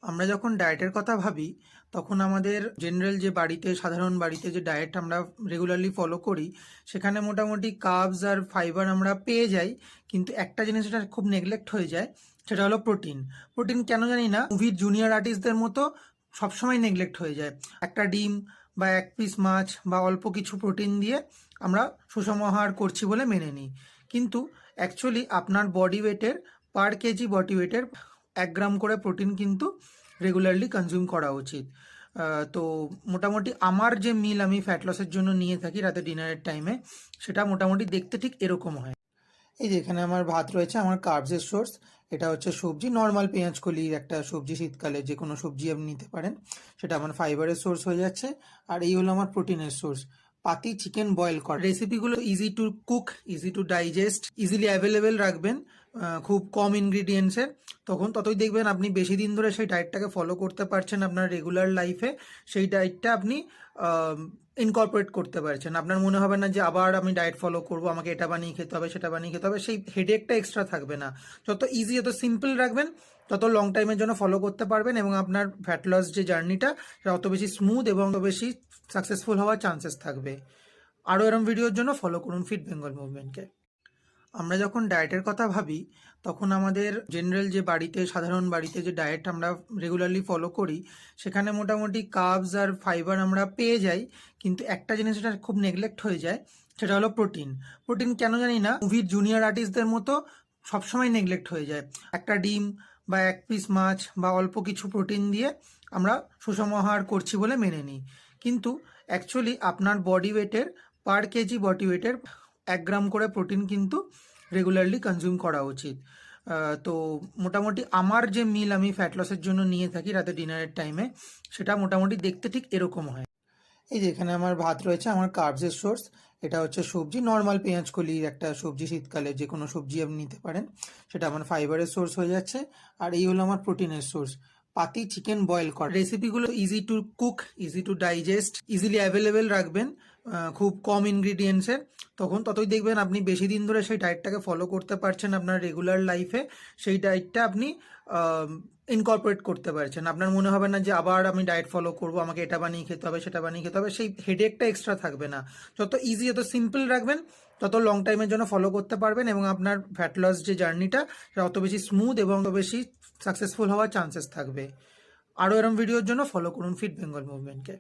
আমরা যখন ডায়েটের কথা ভাবি তখন আমাদের জেনারেল যে বাড়িতে সাধারণ বাড়িতে যে ডায়েট আমরা রেগুলারলি ফলো করি সেখানে মোটামুটি কার্বস আর ফাইবার আমরা পেয়ে যাই, কিন্তু একটা জিনিস যেটা খুব নেগলেক্ট হয়ে যায় সেটা হলো প্রোটিন। প্রোটিন কেন জানি না মুভির জুনিয়র আর্টিস্টদের মতো সবসময় নেগলেক্ট হয়ে যায়। একটা ডিম বা এক পিস মাছ বা অল্প কিছু প্রোটিন দিয়ে আমরা সুষম আহার করছি বলে মেনে নিই, কিন্তু অ্যাকচুয়ালি আপনার বডি ওয়েটের পার কেজি বডি ওয়েটের 1 গ্রাম করে প্রোটিন কিন্তু রেগুলারলি কনজিউম করা উচিত। তো মোটামুটি আমার যে মিল আমি ফ্যাট লসের জন্য নিয়ে থাকি রাতে ডিনারের টাইমে, সেটা মোটামুটি দেখতে ঠিক এরকম হয়। এই যে এখানে আমার ভাত রয়েছে, আমার কার্বসের সোর্স। এটা হচ্ছে সবজি, নর্মাল পেঁয়াজ কলির একটা সবজি, শীতকালে যে কোনো সবজি আপনি নিতে পারেন, সেটা আমার ফাইবারের সোর্স হয়ে যাচ্ছে। আর এই হলো আমার প্রোটিনের সোর্স। পাতি চিকেন বয়েল করা রেসিপিগুলো easy to cook, easy to digest, easily available রাখবেন খুব কম ইনগ্রিডিয়েন্টসের। তখন ততই দেখবেন আপনি বেশি দিন ধরে সেই ডায়েটটাকে ফলো করতে পারছেন আপনার রেগুলার লাইফে। সেই ডায়েটটা আপনি ইনকর্পোরেট করতে পারছেন। আপনার মনে হবে না যে আবার আমি ডায়েট ফলো করব, আমাকে এটা বানিয়ে খেতে হবে সেটা বানিয়ে খেতে হবে, সেই হেডেকটা এক্সট্রা থাকবে না। যত ইজি যত সিম্পল রাখবেন তত লং টাইমের জন্য ফলো করতে পারবেন, এবং আপনার ফ্যাট লস যে জার্নিটা সেটা অত বেশি স্মুথ এবং অত বেশি সাকসেসফুল হওয়ার চান্সেস থাকবে। আরও এরম ভিডিওর জন্য ফলো করুন ফিট বেঙ্গল মুভমেন্টকে। আমরা যখন ডায়েটের কথা ভাবি তখন আমাদের জেনারেল যে বাড়িতে সাধারণ বাড়িতে যে ডায়েট আমরা রেগুলারলি ফলো করি সেখানে মোটামুটি কার্বস আর ফাইবার আমরা পেয়ে যাই, কিন্তু একটা জিনিস যেটা খুব নেগলেক্ট হয়ে যায় সেটা হলো প্রোটিন। প্রোটিন কেন জানি না মুভির জুনিয়র আর্টিস্টদের মতো সবসময় নেগলেক্ট হয়ে যায়। একটা ডিম বা এক পিস মাছ বা অল্প কিছু প্রোটিন দিয়ে আমরা সুষম আহার করছি বলে মেনে নিই, কিন্তু অ্যাকচুয়ালি আপনার বডি ওয়েটের পার কেজি বডি ওয়েটের 1 গ্রাম করে প্রোটিন কিন্তু রেগুলারলি কনজিউম করা উচিত। তো মোটামুটি আমার যে মিল আমি ফ্যাট লসের জন্য নিয়ে থাকি রাতে ডিনারের টাইমে, সেটা মোটামুটি দেখতে ঠিক এরকম হয়। এই যে এখানে আমার ভাত রয়েছে, আমার কার্বসের সোর্স। এটা হচ্ছে সবজি, নর্মাল পেঁয়াজ কলির একটা সবজি, শীতকালে যে কোনো সবজি আপনি নিতে পারেন, সেটা আমার ফাইবারের সোর্স হয়ে যাচ্ছে। আর এই হলো আমার প্রোটিনের সোর্স। পাতি চিকেন বয়েল করা রেসিপিগুলো easy to cook, easy to digest, easily available রাখবেন খুব কম ইনগ্রিডিয়েন্টসের। তখন ততই দেখবেন আপনি বেশি দিন ধরে সেই ডায়েটটাকে ফলো করতে পারছেন আপনার রেগুলার লাইফে। সেই ডায়েটটা আপনি ইনকর্পোরেট করতে পারছেন। আপনার মনে হবে না যে আবার আমি ডায়েট ফলো করব, আমাকে এটা বানিয়ে খেতে হবে সেটা বানিয়ে খেতে হবে, সেই হেডেকটা এক্সট্রা থাকবে না। যত ইজি যত সিম্পল রাখবেন তত লং টাইমের জন্য ফলো করতে পারবেন, এবং আপনার ফ্যাট লস যে জার্নিটা সেটা অত বেশি স্মুথ এবং অত বেশি সাকসেসফুল হওয়ার চান্সেস থাকবে। আরও এরম ভিডিওর জন্য ফলো করুন ফিট বেঙ্গল মুভমেন্টকে।